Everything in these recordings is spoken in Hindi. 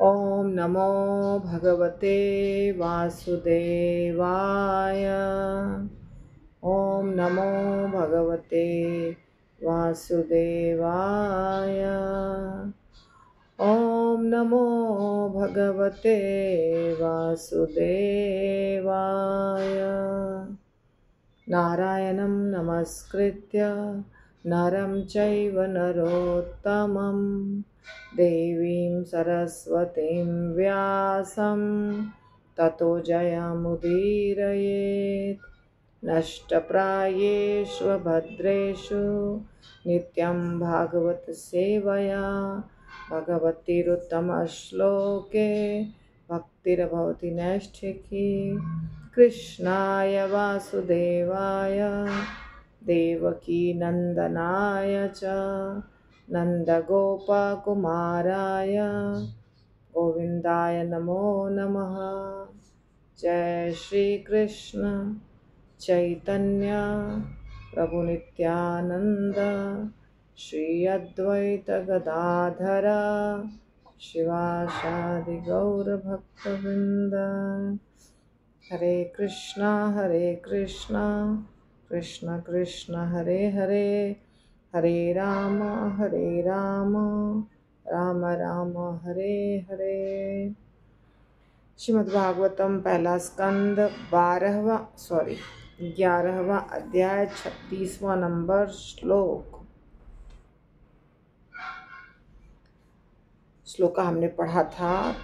ॐ नमो भगवते वासुदेवाय। ॐ नमो भगवते वासुदेवाय। ॐ नमो भगवते वासुदेवाय। नारायणं नमस्कृत्य नरं चैव नरोत्तमं देवीं सरस्वतीं व्यासं ततो जयमुदीरयेत्। नष्टप्रायेषु भद्रेषु नित्यं भागवत सेवया भगवतीरुत्तमश्लोके भक्तिर्भवति नैष्ठिकी। कृष्णाय वासुदेवाय देवकी नंदनाय च नंदगोपकुमाराय गोविंदाय नमो नमः। जय श्री कृष्ण चैतन्य प्रभु नित्यानंद श्री अद्वैत गदाधर शिवासादि गौर भक्तवृंद। हरे कृष्णा कृष्ण कृष्ण हरे हरे, हरे राम राम राम हरे हरे। श्रीमद्भागवतम पहला स्कंद 11वां अध्याय 36वां नंबर श्लोक का हमने पढ़ा था।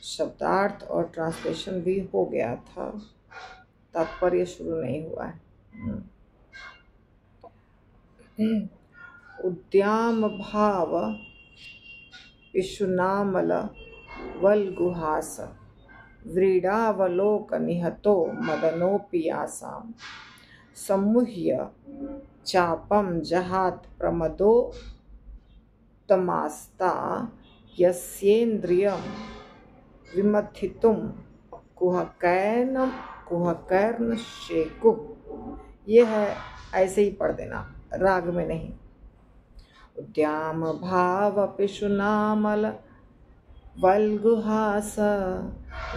शब्दार्थ और ट्रांसलेशन भी हो गया था, तात्पर्य शुरू नहीं हुआ है। उद्याम भाव विशुनामल वल्गुहास व्रीडावलोकनिहतो मदनोपियासां सम्मुह्य चापम जहात प्रमदो तमास्ता यस्येन्द्रियं विमथितुं कुहकैर्न शेकुः। ये है, ऐसे ही पढ़ देना, राग में नहीं। उद्याम भाव पिशुनामल वल्गुहास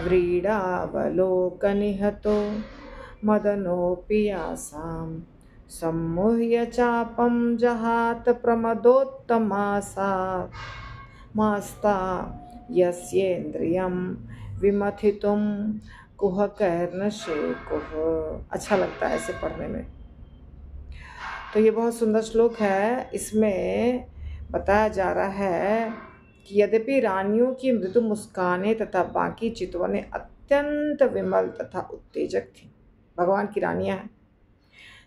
व्रीडावलोकनिहतो मदनोपियासां सम्मुह्य चापं जहात प्रमदोत्तमास्ता यस्येन्द्रियं विमथितुं कुहकैर्न शेकुः। अच्छा लगता है ऐसे पढ़ने में। तो ये बहुत सुंदर श्लोक है। इसमें बताया जा रहा है कि यद्यपि रानियों की मृदु मुस्कानें तथा बाकी चितवनें अत्यंत विमल तथा उत्तेजक थीं, भगवान की रानियां हैं,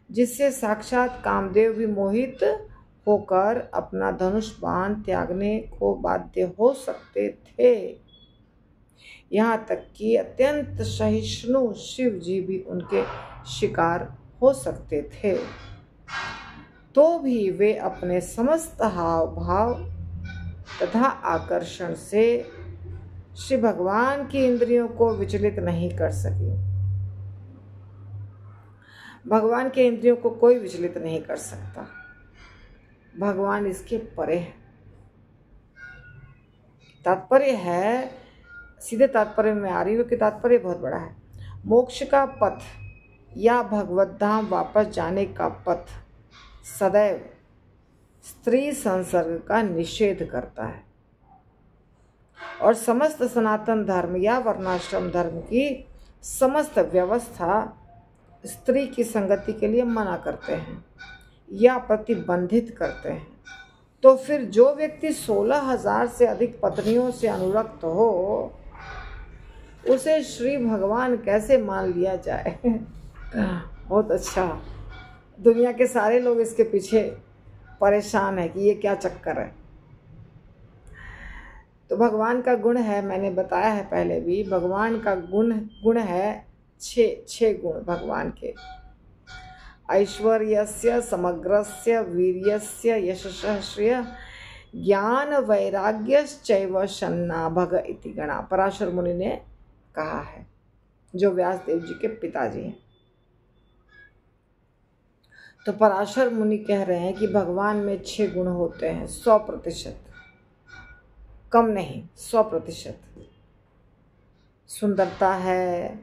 जिससे साक्षात कामदेव भी मोहित होकर अपना धनुष बाण त्यागने को बाध्य हो सकते थे। यहाँ तक कि अत्यंत सहिष्णु शिव जी भी उनके शिकार हो सकते थे, तो भी वे अपने समस्त हाव भाव तथा आकर्षण से श्री भगवान की इंद्रियों को विचलित नहीं कर सके। भगवान के इंद्रियों को कोई विचलित नहीं कर सकता, भगवान इसके परे है। तात्पर्य है, सीधे तात्पर्य में आ रही हूँ कि तात्पर्य बहुत बड़ा है। मोक्ष का पथ या भगवत धाम वापस जाने का पथ सदैव स्त्री संसर्ग का निषेध करता है और समस्त सनातन धर्म या वर्णाश्रम धर्म की समस्त व्यवस्था स्त्री की संगति के लिए मना करते हैं या प्रतिबंधित करते हैं। तो फिर जो व्यक्ति 16,000 से अधिक पत्नियों से अनुरक्त हो, उसे श्री भगवान कैसे मान लिया जाए? बहुत अच्छा। दुनिया के सारे लोग इसके पीछे परेशान है कि ये क्या चक्कर है। तो भगवान का गुण है, मैंने बताया है पहले भी, भगवान का गुण है छह गुण भगवान के। ऐश्वर्यस्य समग्रस्य वीर्यस्य यशस्य श्रिय ज्ञान वैराग्यश्चैव शन्नाभग इति गणा, पराशर मुनि ने कहा है, जो व्यासदेव जी के पिताजी हैं। तो पराशर मुनि कह रहे हैं कि भगवान में 6 गुण होते हैं 100%। कम नहीं, 100%। सुंदरता है,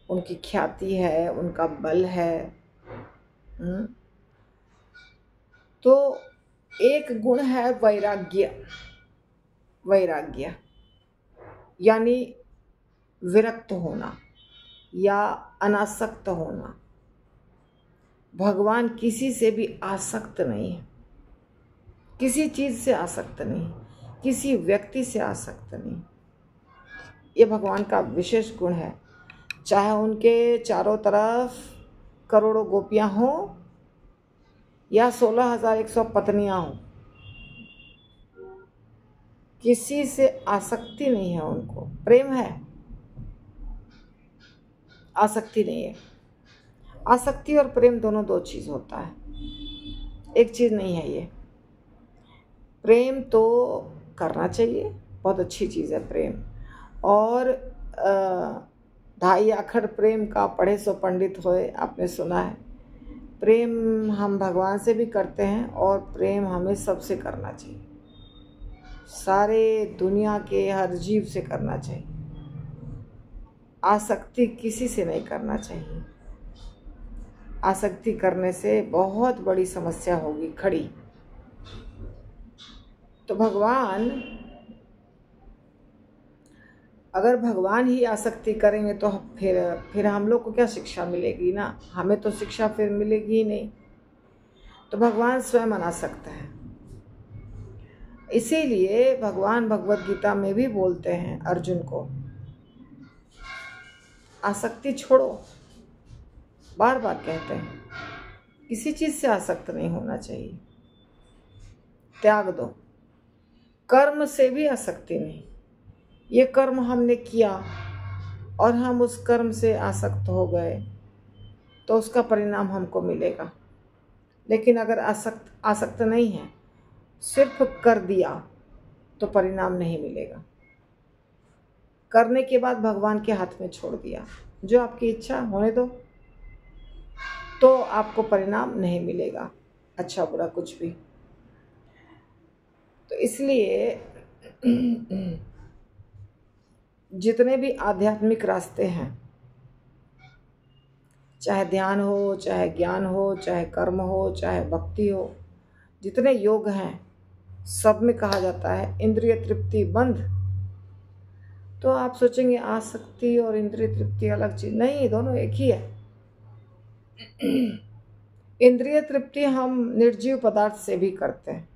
उनकी ख्याति है, उनका बल है। तो एक गुण है वैराग्य। वैराग्य यानी विरक्त होना या अनासक्त होना। भगवान किसी से भी आसक्त नहीं है, किसी चीज से आसक्त नहीं, किसी व्यक्ति से आसक्त नहीं। ये भगवान का विशेष गुण है। चाहे उनके चारों तरफ करोड़ों गोपियां हों या 16,100 पत्नियां हों, किसी से आसक्ति नहीं है उनको। प्रेम है, आसक्ति नहीं है। आसक्ति और प्रेम दोनों दो चीज होता है, एक चीज नहीं है ये। प्रेम तो करना चाहिए, बहुत अच्छी चीज है प्रेम। और ढाई आखर प्रेम का पढ़े सो पंडित होए, आपने सुना है। प्रेम हम भगवान से भी करते हैं और प्रेम हमें सबसे करना चाहिए, सारे दुनिया के हर जीव से करना चाहिए। आसक्ति किसी से नहीं करना चाहिए। आसक्ति करने से बहुत बड़ी समस्या होगी खड़ी। तो भगवान, अगर भगवान ही आसक्ति करेंगे तो फिर हम लोग को क्या शिक्षा मिलेगी ना। हमें तो शिक्षा फिर मिलेगी ही नहीं। तो भगवान स्वयं अनासक्त है। इसीलिए भगवान भगवत गीता में भी बोलते हैं अर्जुन को, आसक्ति छोड़ो। बार बार कहते हैं किसी चीज से आसक्त नहीं होना चाहिए, त्याग दो। कर्म से भी आसक्ति नहीं। ये कर्म हमने किया और हम उस कर्म से आसक्त हो गए तो उसका परिणाम हमको मिलेगा। लेकिन अगर आसक्त नहीं है, सिर्फ कर दिया, तो परिणाम नहीं मिलेगा। करने के बाद भगवान के हाथ में छोड़ दिया, जो आपकी इच्छा होने दो, तो आपको परिणाम नहीं मिलेगा, अच्छा बुरा कुछ भी। तो इसलिए जितने भी आध्यात्मिक रास्ते हैं, चाहे ध्यान हो, चाहे ज्ञान हो, चाहे कर्म हो, चाहे भक्ति हो, जितने योग हैं, सब में कहा जाता है इंद्रिय तृप्ति बंद। तो आप सोचेंगे आसक्ति और इंद्रिय तृप्ति अलग चीज, नहीं, दोनों एक ही है। इंद्रिय तृप्ति हम निर्जीव पदार्थ से भी करते हैं,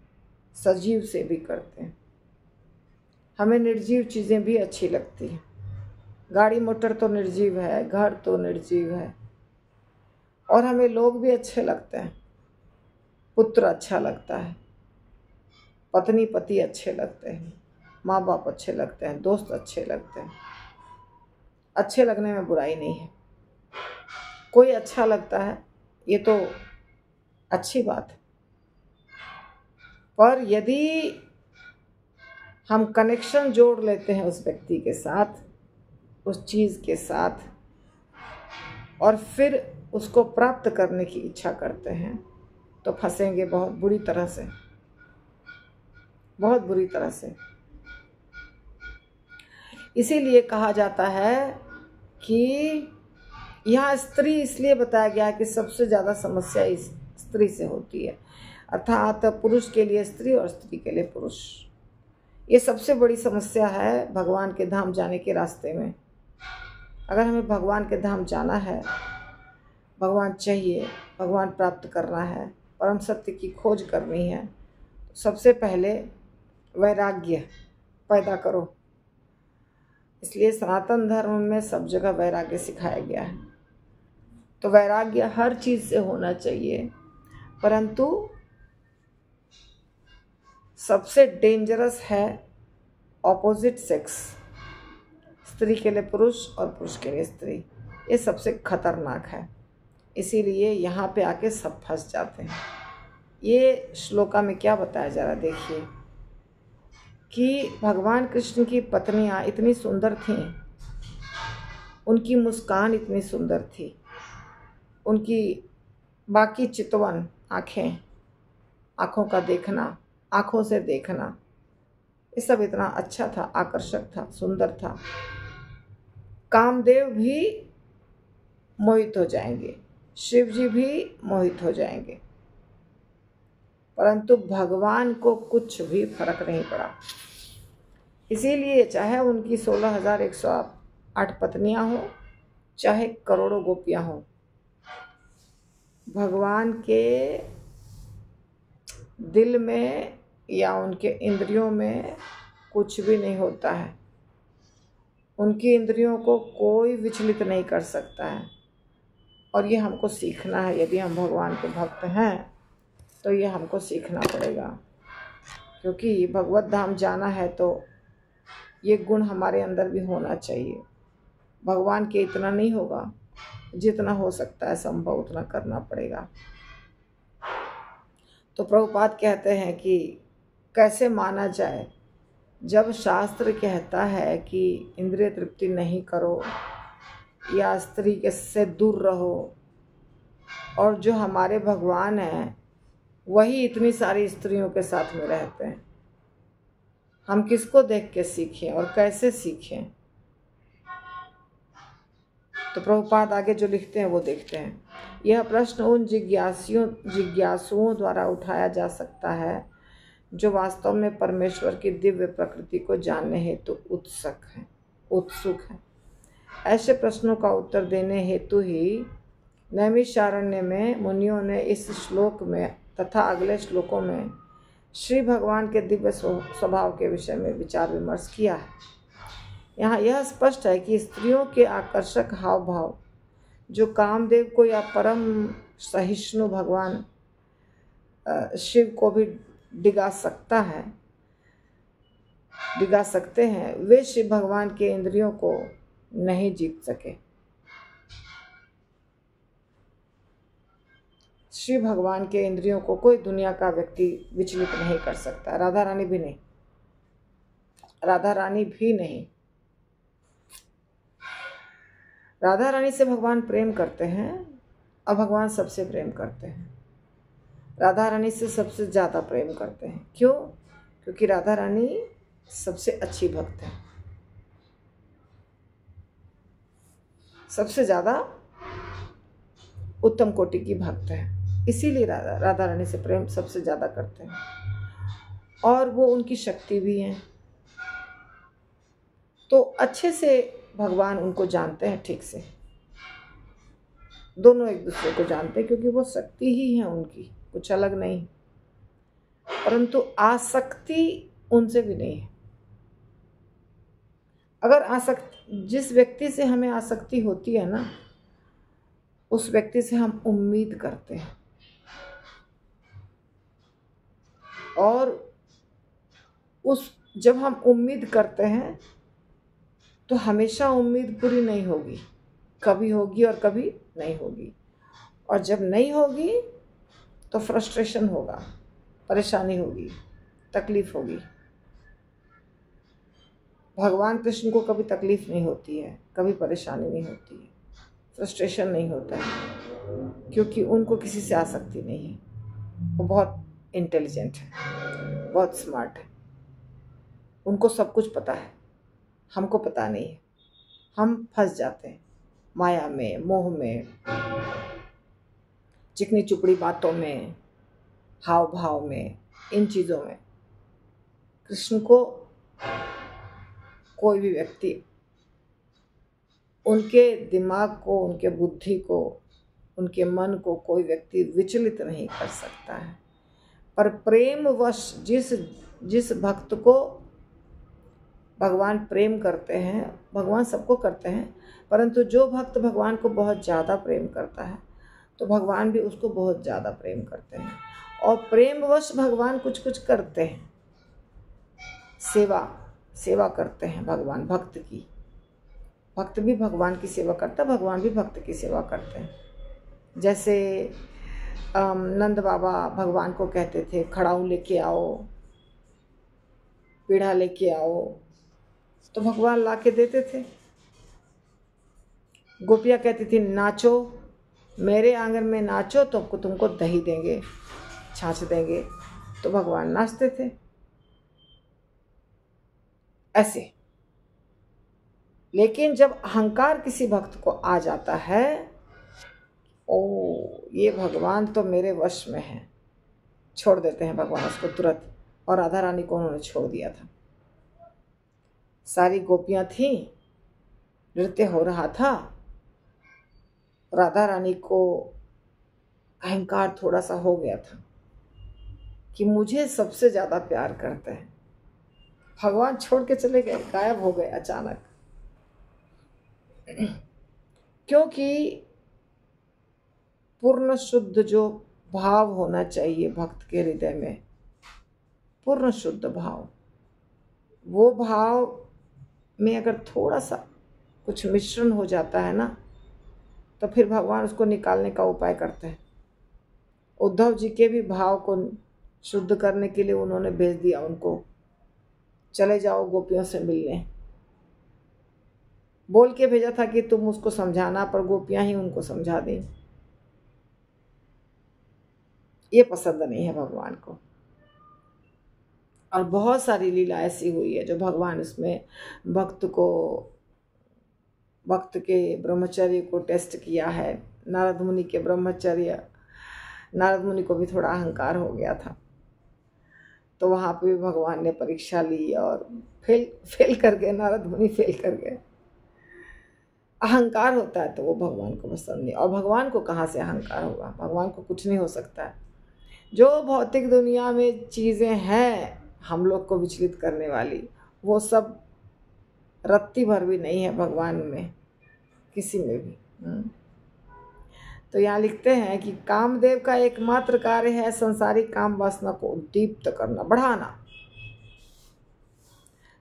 सजीव से भी करते हैं। हमें निर्जीव चीज़ें भी अच्छी लगती हैं। गाड़ी मोटर तो निर्जीव है, घर तो निर्जीव है, और हमें लोग भी अच्छे लगते हैं। पुत्र अच्छा लगता है, पत्नी पति अच्छे लगते हैं, माँ बाप अच्छे लगते हैं, दोस्त अच्छे लगते हैं। अच्छे लगने में बुराई नहीं है। कोई अच्छा लगता है, ये तो अच्छी बात है। पर यदि हम कनेक्शन जोड़ लेते हैं उस व्यक्ति के साथ, उस चीज़ के साथ, और फिर उसको प्राप्त करने की इच्छा करते हैं, तो फंसेंगे बहुत बुरी तरह से, बहुत बुरी तरह से। इसीलिए कहा जाता है कि यहाँ स्त्री इसलिए बताया गया है कि सबसे ज़्यादा समस्या इस स्त्री से होती है, अर्थात पुरुष के लिए स्त्री और स्त्री के लिए पुरुष। ये सबसे बड़ी समस्या है भगवान के धाम जाने के रास्ते में। अगर हमें भगवान के धाम जाना है, भगवान चाहिए, भगवान प्राप्त करना है, परम सत्य की खोज करनी है, तो सबसे पहले वैराग्य पैदा करो। इसलिए सनातन धर्म में सब जगह वैराग्य सिखाया गया है। तो वैराग्य हर चीज़ से होना चाहिए, परंतु सबसे डेंजरस है ऑपोजिट सेक्स। स्त्री के लिए पुरुष और पुरुष के लिए स्त्री, ये सबसे खतरनाक है। इसीलिए यहाँ पे आके सब फंस जाते हैं। ये श्लोका में क्या बताया जा रहा है, देखिए कि भगवान कृष्ण की पत्नियाँ इतनी सुंदर थीं, उनकी मुस्कान इतनी सुंदर थी, उनकी बाकी चितवन आँखें, आँखों का देखना, आँखों से देखना ये सब इतना अच्छा था, आकर्षक था, सुंदर था। कामदेव भी मोहित हो जाएंगे, शिव जी भी मोहित हो जाएंगे, परंतु भगवान को कुछ भी फर्क नहीं पड़ा। इसीलिए चाहे उनकी 16,108 पत्नियां हो, चाहे करोड़ों गोपियां हो, भगवान के दिल में या उनके इंद्रियों में कुछ भी नहीं होता है। उनकी इंद्रियों को कोई विचलित नहीं कर सकता है। और ये हमको सीखना है। यदि हम भगवान के भक्त हैं तो ये हमको सीखना पड़ेगा, क्योंकि भगवत धाम जाना है तो ये गुण हमारे अंदर भी होना चाहिए। भगवान के इतना नहीं होगा, जितना हो सकता है संभव उतना करना पड़ेगा। तो प्रभुपाद कहते हैं कि कैसे माना जाए जब शास्त्र कहता है कि इंद्रिय तृप्ति नहीं करो या स्त्री के से दूर रहो, और जो हमारे भगवान हैं वही इतनी सारी स्त्रियों के साथ में रहते हैं। हम किसको देख के सीखें और कैसे सीखें? तो प्रभुपाद आगे जो लिखते हैं वो देखते हैं। यह प्रश्न उन जिज्ञासुओं द्वारा उठाया जा सकता है जो वास्तव में परमेश्वर की दिव्य प्रकृति को जानने हेतु उत्सुक हैं। ऐसे प्रश्नों का उत्तर देने हेतु ही नैमिषारण्य में मुनियों ने इस श्लोक में तथा अगले श्लोकों में श्री भगवान के दिव्य स्वभाव के विषय में विचार विमर्श किया है। यहाँ यह स्पष्ट है कि स्त्रियों के आकर्षक हाव भाव जो कामदेव को या परम सहिष्णु भगवान शिव को भी डिगा सकते हैं, वे शिव भगवान के इंद्रियों को नहीं जीत सके। शिव भगवान के इंद्रियों को कोई दुनिया का व्यक्ति विचलित नहीं कर सकता, राधा रानी भी नहीं। राधा रानी से भगवान प्रेम करते हैं और भगवान सबसे प्रेम करते हैं। राधा रानी से सबसे ज़्यादा प्रेम करते हैं। क्यों? क्योंकि राधा रानी सबसे अच्छी भक्त है, सबसे ज़्यादा उत्तम कोटि की भक्त है। इसीलिए राधा रानी से प्रेम सबसे ज़्यादा करते हैं, और वो उनकी शक्ति भी हैं। तो अच्छे से भगवान उनको जानते हैं, ठीक से दोनों एक दूसरे को जानते हैं, क्योंकि वो शक्ति ही है उनकी, कुछ अलग नहीं। परंतु आसक्ति उनसे भी नहीं है। अगर जिस व्यक्ति से हमें आसक्ति होती है ना, उस व्यक्ति से हम उम्मीद करते हैं, और जब हम उम्मीद करते हैं तो हमेशा उम्मीद पूरी नहीं होगी, कभी होगी और कभी नहीं होगी। और जब नहीं होगी तो फ्रस्ट्रेशन होगा, परेशानी होगी, तकलीफ होगी। भगवान कृष्ण को कभी तकलीफ नहीं होती है, कभी परेशानी नहीं होती है, फ्रस्ट्रेशन नहीं होता है, क्योंकि उनको किसी से आसक्ति नहीं है। वो बहुत इंटेलिजेंट है, बहुत स्मार्ट है, उनको सब कुछ पता है, हमको पता नहीं है। हम फंस जाते हैं माया में, मोह में, चिकनी चुपड़ी बातों में, हाव भाव में, इन चीज़ों में। कृष्ण को कोई भी व्यक्ति उनके दिमाग को, उनके बुद्धि को, उनके मन को कोई व्यक्ति विचलित नहीं कर सकता है। पर प्रेमवश जिस भक्त को भगवान प्रेम करते हैं, भगवान सबको करते हैं, परंतु जो भक्त भगवान को बहुत ज़्यादा प्रेम करता है तो भगवान भी उसको बहुत ज़्यादा प्रेम करते हैं। और प्रेमवश भगवान कुछ कुछ करते हैं, सेवा करते हैं भगवान भक्त की। भक्त भी भगवान की सेवा करता है, भगवान भी भक्त की सेवा करते हैं। जैसे नंद बाबा भगवान को कहते थे, खड़ाऊ लेके आओ, पीढ़ा लेके आओ, तो भगवान ला के देते थे। गोपियाँ कहती थी, नाचो, मेरे आंगन में नाचो तो तुमको दही देंगे, छाछ देंगे, तो भगवान नाचते थे। ऐसे। लेकिन जब अहंकार किसी भक्त को आ जाता है, ओ ये भगवान तो मेरे वश में है, छोड़ देते हैं भगवान उसको तुरंत। और राधा रानी को उन्होंने छोड़ दिया था। सारी गोपियां थी, नृत्य हो रहा था, राधा रानी को अहंकार थोड़ा सा हो गया था कि मुझे सबसे ज्यादा प्यार करते हैं। भगवान छोड़ के चले गए, गायब हो गए अचानक। क्योंकि पूर्ण शुद्ध जो भाव होना चाहिए भक्त के हृदय में, पूर्ण शुद्ध भाव, वो भाव में अगर थोड़ा सा कुछ मिश्रण हो जाता है ना, तो फिर भगवान उसको निकालने का उपाय करते हैं। उद्धव जी के भी भाव को शुद्ध करने के लिए उन्होंने भेज दिया उनको, चले जाओ गोपियों से मिलने। बोल के भेजा था कि तुम उसको समझाना, पर गोपियां ही उनको समझा दी। ये पसंद नहीं है भगवान को। और बहुत सारी लीला ऐसी हुई है जो भगवान इसमें भक्त के ब्रह्मचर्य को टेस्ट किया है। नारद मुनि के ब्रह्मचर्य, नारद मुनि को भी थोड़ा अहंकार हो गया था, तो वहाँ पे भी भगवान ने परीक्षा ली और फेल कर गए। नारद मुनि फेल कर गए। अहंकार होता है तो वो भगवान को पसंद नहीं। और भगवान को कहाँ से अहंकार होगा? भगवान को कुछ नहीं हो सकता है। जो भौतिक दुनिया में चीज़ें हैं हम लोग को विचलित करने वाली, वो सब रत्ती भर भी नहीं है भगवान में, किसी में भी। तो यहाँ लिखते हैं कि कामदेव का एकमात्र कार्य है संसारिक काम वासना को उद्दीप्त करना, बढ़ाना।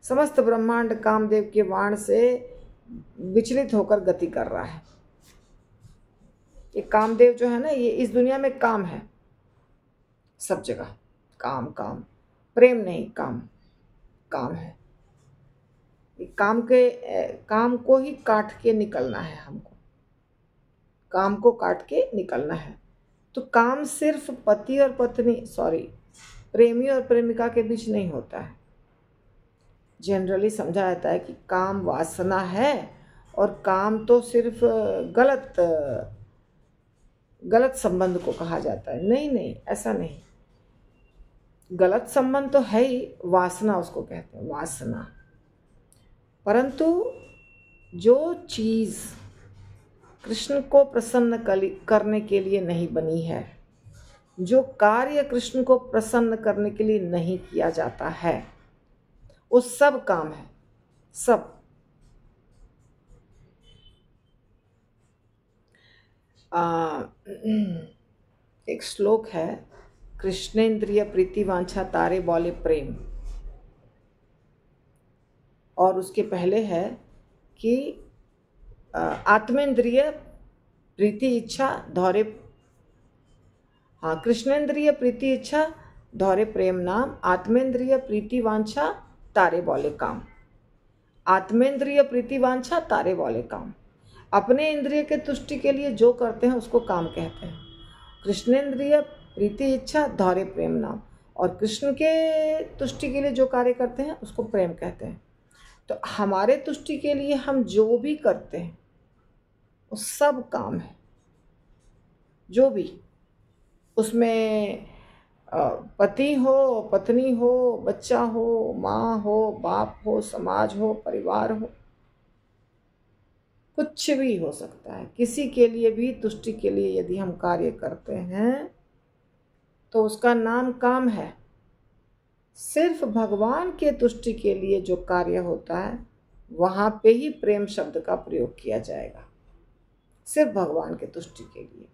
समस्त ब्रह्मांड कामदेव के वाण से विचलित होकर गति कर रहा है। ये कामदेव जो है ना, ये इस दुनिया में काम है, सब जगह काम काम, प्रेम नहीं, काम काम है। काम को ही काट के निकलना है हमको, काम को काट के निकलना है। तो काम सिर्फ पति और पत्नी, प्रेमी और प्रेमिका के बीच नहीं होता है। जनरली समझा जाता है कि काम वासना है, और काम तो सिर्फ गलत संबंध को कहा जाता है। नहीं, ऐसा नहीं। गलत संबंध तो है ही, वासना उसको कहते हैं, वासना। परंतु जो चीज़ कृष्ण को प्रसन्न करने के लिए नहीं बनी है, जो कार्य कृष्ण को प्रसन्न करने के लिए नहीं किया जाता है, वो सब काम है, सब। एक श्लोक है, कृष्णेंद्रिय प्रीति वांछा तारे बोले प्रेम, और उसके पहले है कि आत्मेंद्रिय प्रीति इच्छा धौरे, कृष्णेंद्रिय प्रीति इच्छा धौरे प्रेम नाम, आत्मेंद्रिय प्रीति वांछा तारे बोले काम। आत्मेंद्रिय प्रीति वांछा तारे बोले काम। अपने इंद्रिय के तुष्टि के लिए जो करते हैं उसको काम कहते हैं। कृष्णेंद्रिय प्रीति इच्छा धौरे प्रेम नाम, और कृष्ण के तुष्टि के लिए जो कार्य करते हैं उसको प्रेम कहते हैं। तो हमारे तुष्टि के लिए हम जो भी करते हैं वो सब काम है। जो भी उसमें पति हो, पत्नी हो, बच्चा हो, माँ हो, बाप हो, समाज हो, परिवार हो, कुछ भी हो सकता है। किसी के लिए भी तुष्टि के लिए यदि हम कार्य करते हैं तो उसका नाम काम है। सिर्फ भगवान के तुष्टि के लिए जो कार्य होता है वहाँ पे ही प्रेम शब्द का प्रयोग किया जाएगा, सिर्फ भगवान के तुष्टि के लिए।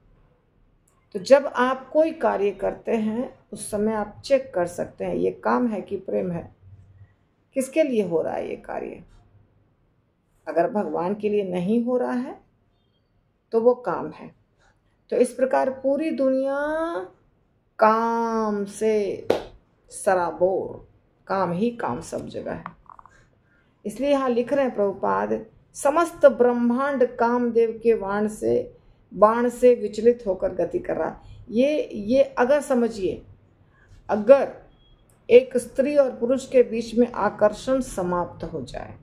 तो जब आप कोई कार्य करते हैं उस समय आप चेक कर सकते हैं ये काम है कि प्रेम है, किसके लिए हो रहा है ये कार्य। अगर भगवान के लिए नहीं हो रहा है तो वो काम है। तो इस प्रकार पूरी दुनिया काम से सराबोर, काम ही काम सब जगह है। इसलिए यहाँ लिख रहे हैं प्रभुपाद, समस्त ब्रह्मांड कामदेव के बाण से विचलित होकर गति कर रहा। ये अगर समझिए, अगर एक स्त्री और पुरुष के बीच में आकर्षण समाप्त हो जाए,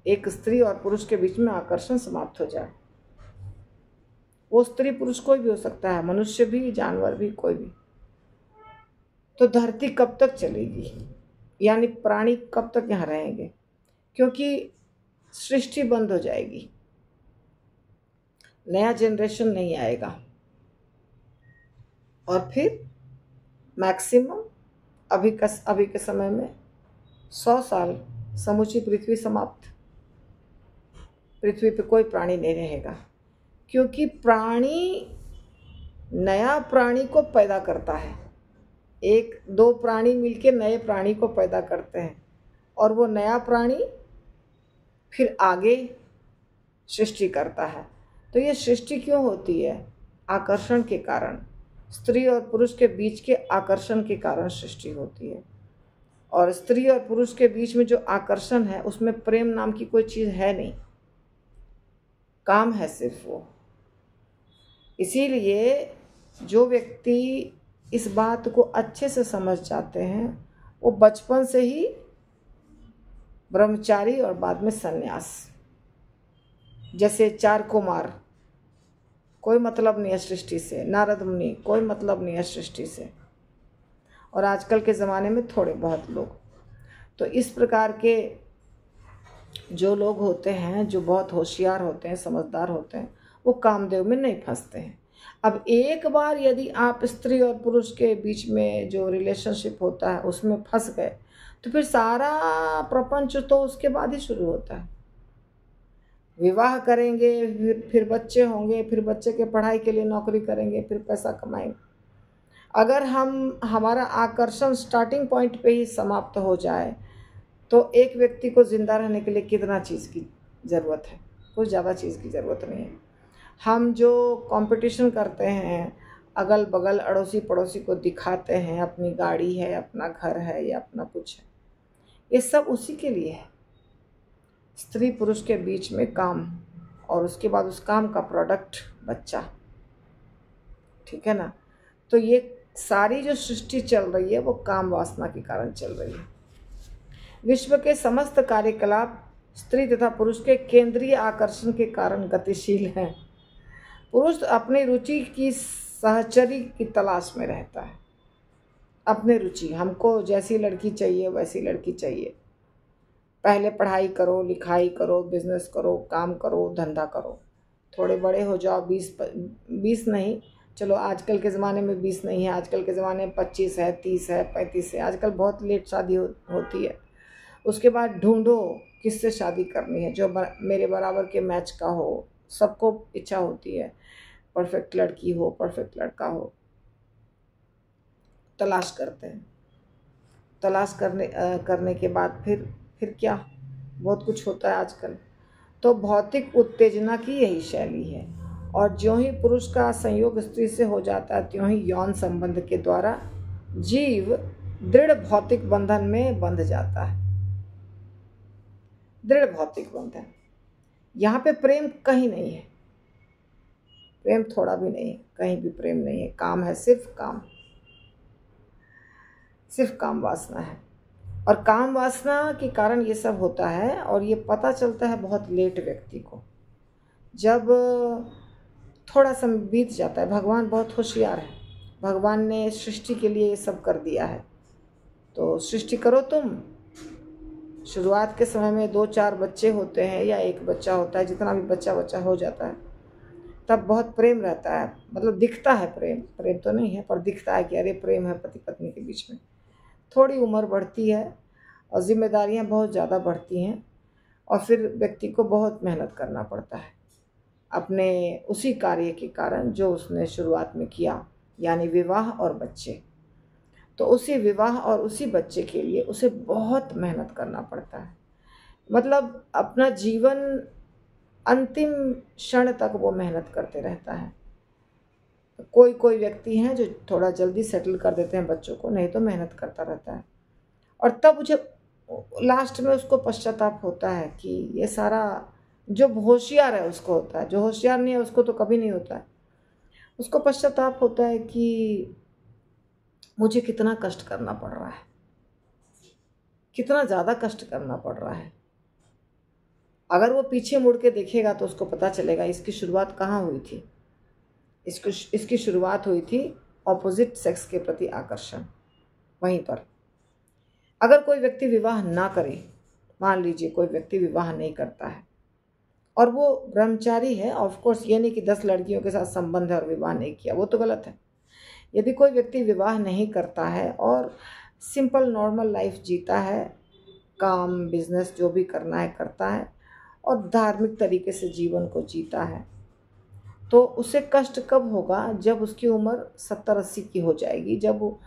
एक स्त्री और पुरुष के बीच में आकर्षण समाप्त हो जाए। वो स्त्री पुरुष कोई भी हो सकता है, मनुष्य भी, जानवर भी, कोई भी। तो धरती कब तक चलेगी, यानी प्राणी कब तक यहाँ रहेंगे? क्योंकि सृष्टि बंद हो जाएगी, नया जनरेशन नहीं आएगा, और फिर मैक्सिमम अभी के समय में 100 साल समूची पृथ्वी समाप्त, पृथ्वी पे कोई प्राणी नहीं रहेगा। क्योंकि प्राणी नया प्राणी को पैदा करता है, एक दो प्राणी मिलके नए प्राणी को पैदा करते हैं, और वो नया प्राणी फिर आगे सृष्टि करता है। तो ये सृष्टि क्यों होती है? आकर्षण के कारण, स्त्री और पुरुष के बीच के आकर्षण के कारण सृष्टि होती है। और स्त्री और पुरुष के बीच में जो आकर्षण है उसमें प्रेम नाम की कोई चीज़ है नहीं, काम है सिर्फ वो। इसीलिए जो व्यक्ति इस बात को अच्छे से समझ जाते हैं वो बचपन से ही ब्रह्मचारी और बाद में सन्यास। जैसे 4 कुमार, कोई मतलब नहीं है सृष्टि से, नारद मुनि, कोई मतलब नहीं है सृष्टि से, और आजकल के ज़माने में थोड़े बहुत लोग। तो इस प्रकार के जो लोग होते हैं, जो बहुत होशियार होते हैं, समझदार होते हैं, वो कामदेव में नहीं फंसते हैं। अब एक बार यदि आप स्त्री और पुरुष के बीच में जो रिलेशनशिप होता है उसमें फंस गए तो फिर सारा प्रपंच तो उसके बाद ही शुरू होता है। विवाह करेंगे, फिर बच्चे होंगे, फिर बच्चे के पढ़ाई के लिए नौकरी करेंगे, फिर पैसा कमाएंगे। अगर हमारा आकर्षण स्टार्टिंग पॉइंट पे ही समाप्त हो जाए तो एक व्यक्ति को जिंदा रहने के लिए कितना चीज़ की ज़रूरत है? कुछ ज़्यादा चीज़ की ज़रूरत नहीं है। हम जो कंपटीशन करते हैं, अगल बगल अड़ोसी पड़ोसी को दिखाते हैं, अपनी गाड़ी है, अपना घर है या अपना कुछ है, ये सब उसी के लिए है। स्त्री पुरुष के बीच में काम, और उसके बाद उस काम का प्रोडक्ट बच्चा, ठीक है ना? तो ये सारी जो सृष्टि चल रही है वो काम वासना के कारण चल रही है। विश्व के समस्त कार्यकलाप स्त्री तथा पुरुष के केंद्रीय आकर्षण के कारण गतिशील हैं। पुरुष अपनी रुचि की सहचरी की तलाश में रहता है। अपने रुचि, हमको जैसी लड़की चाहिए वैसी लड़की चाहिए। पहले पढ़ाई करो, लिखाई करो, बिजनेस करो, काम करो, धंधा करो, थोड़े बड़े हो जाओ, 20 नहीं, चलो आजकल के ज़माने में 20 नहीं है, आजकल के ज़माने में 25 है, 30 है, 35 है, आजकल बहुत लेट शादी होती है। उसके बाद ढूंढो किससे शादी करनी है, जो मेरे बराबर के मैच का हो। सबको इच्छा होती है परफेक्ट लड़की हो, परफेक्ट लड़का हो, तलाश करते हैं। तलाश करने के बाद फिर क्या, बहुत कुछ होता है आजकल। तो भौतिक उत्तेजना की यही शैली है, और ज्यों ही पुरुष का संयोग स्त्री से हो जाता है त्यों ही यौन संबंध के द्वारा जीव दृढ़ भौतिक बंधन में बंध जाता है। दृढ़ भौतिक बंधन, यहाँ पे प्रेम कहीं नहीं है, प्रेम थोड़ा भी नहीं है, कहीं भी प्रेम नहीं है, काम है, सिर्फ काम, सिर्फ काम वासना है। और काम वासना के कारण ये सब होता है, और ये पता चलता है बहुत लेट व्यक्ति को, जब थोड़ा समय बीत जाता है। भगवान बहुत होशियार है, भगवान ने सृष्टि के लिए ये सब कर दिया है। तो सृष्टि करो तुम, शुरुआत के समय में 2-4 बच्चे होते हैं या एक बच्चा होता है, जितना भी बच्चा हो जाता है तब बहुत प्रेम रहता है, मतलब दिखता है प्रेम तो नहीं है पर दिखता है कि अरे प्रेम है पति पत्नी के बीच में। थोड़ी उम्र बढ़ती है और जिम्मेदारियां बहुत ज़्यादा बढ़ती हैं, और फिर व्यक्ति को बहुत मेहनत करना पड़ता है अपने उसी कार्य के कारण जो उसने शुरुआत में किया, यानी विवाह और बच्चे। तो उसी विवाह और उसी बच्चे के लिए उसे बहुत मेहनत करना पड़ता है, मतलब अपना जीवन अंतिम क्षण तक वो मेहनत करते रहता है। कोई व्यक्ति हैं जो थोड़ा जल्दी सेटल कर देते हैं बच्चों को, नहीं तो मेहनत करता रहता है, और तब मुझे लास्ट में उसको पश्चाताप होता है कि ये सारा जो होशियार है उसको होता है, जो होशियार नहीं है उसको तो कभी नहीं होता है। उसको पश्चाताप होता है कि मुझे कितना कष्ट करना पड़ रहा है, कितना ज़्यादा कष्ट करना पड़ रहा है। अगर वो पीछे मुड़ के देखेगा तो उसको पता चलेगा इसकी शुरुआत कहाँ हुई थी। इसकी शुरुआत हुई थी ऑपोजिट सेक्स के प्रति आकर्षण, वहीं पर। अगर कोई व्यक्ति विवाह ना करे, मान लीजिए कोई व्यक्ति विवाह नहीं करता है और वो ब्रह्मचारी है, ऑफ कोर्स ये नहीं कि 10 लड़कियों के साथ संबंध है और विवाह नहीं किया, वो तो गलत है। यदि कोई व्यक्ति विवाह नहीं करता है और सिंपल नॉर्मल लाइफ जीता है, काम बिजनेस जो भी करना है करता है और धार्मिक तरीके से जीवन को जीता है, तो उसे कष्ट कब होगा? जब उसकी उम्र 70-80 की हो जाएगी, जब वो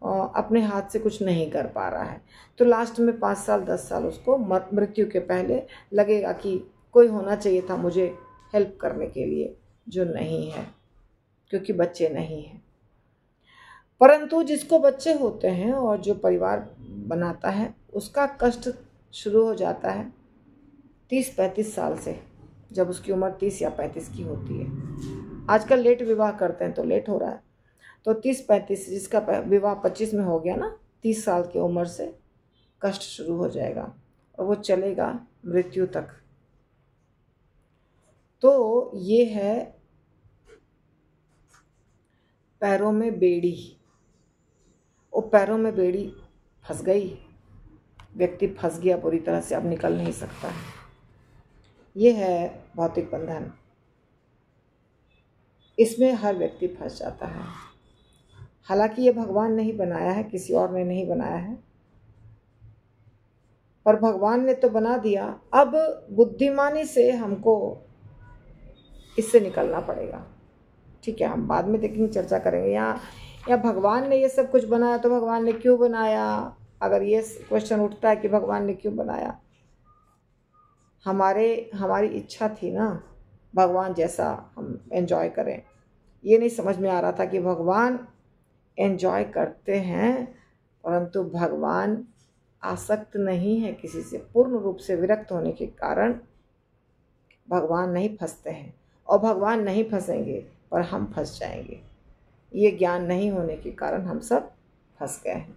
अपने हाथ से कुछ नहीं कर पा रहा है। तो लास्ट में 5 साल 10 साल उसको मृत्यु के पहले लगेगा कि कोई होना चाहिए था मुझे हेल्प करने के लिए, जो नहीं है, क्योंकि बच्चे नहीं हैं। परंतु जिसको बच्चे होते हैं और जो परिवार बनाता है, उसका कष्ट शुरू हो जाता है 30-35 साल से, जब उसकी उम्र 30 या 35 की होती है। आजकल लेट विवाह करते हैं तो लेट हो रहा है, तो 30-35, जिसका विवाह 25 में हो गया ना, 30 साल की उम्र से कष्ट शुरू हो जाएगा और वो चलेगा मृत्यु तक। तो ये है पैरों में बेड़ी। वो पैरों में बेड़ी फंस गई, व्यक्ति फंस गया पूरी तरह से, अब निकल नहीं सकता है। ये है भौतिक बंधन, इसमें हर व्यक्ति फंस जाता है। हालांकि ये भगवान नहीं बनाया है, किसी और ने नहीं बनाया है, पर भगवान ने तो बना दिया। अब बुद्धिमानी से हमको इससे निकलना पड़ेगा। ठीक है, हम बाद में देखेंगे, चर्चा करेंगे। या भगवान ने ये सब कुछ बनाया तो भगवान ने क्यों बनाया? अगर ये क्वेश्चन उठता है कि भगवान ने क्यों बनाया, हमारी इच्छा थी ना भगवान जैसा हम एंजॉय करें। ये नहीं समझ में आ रहा था कि भगवान एंजॉय करते हैं, परंतु भगवान आसक्त नहीं है किसी से। पूर्ण रूप से विरक्त होने के कारण भगवान नहीं फंसते हैं, और भगवान नहीं फंसेंगे पर हम फंस जाएंगे। ये ज्ञान नहीं होने के कारण हम सब फंस गए हैं।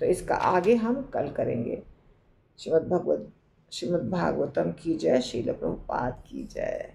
तो इसका आगे हम कल करेंगे। श्रीमद् भागवतम की जय, श्रील प्रभुपाद की जय।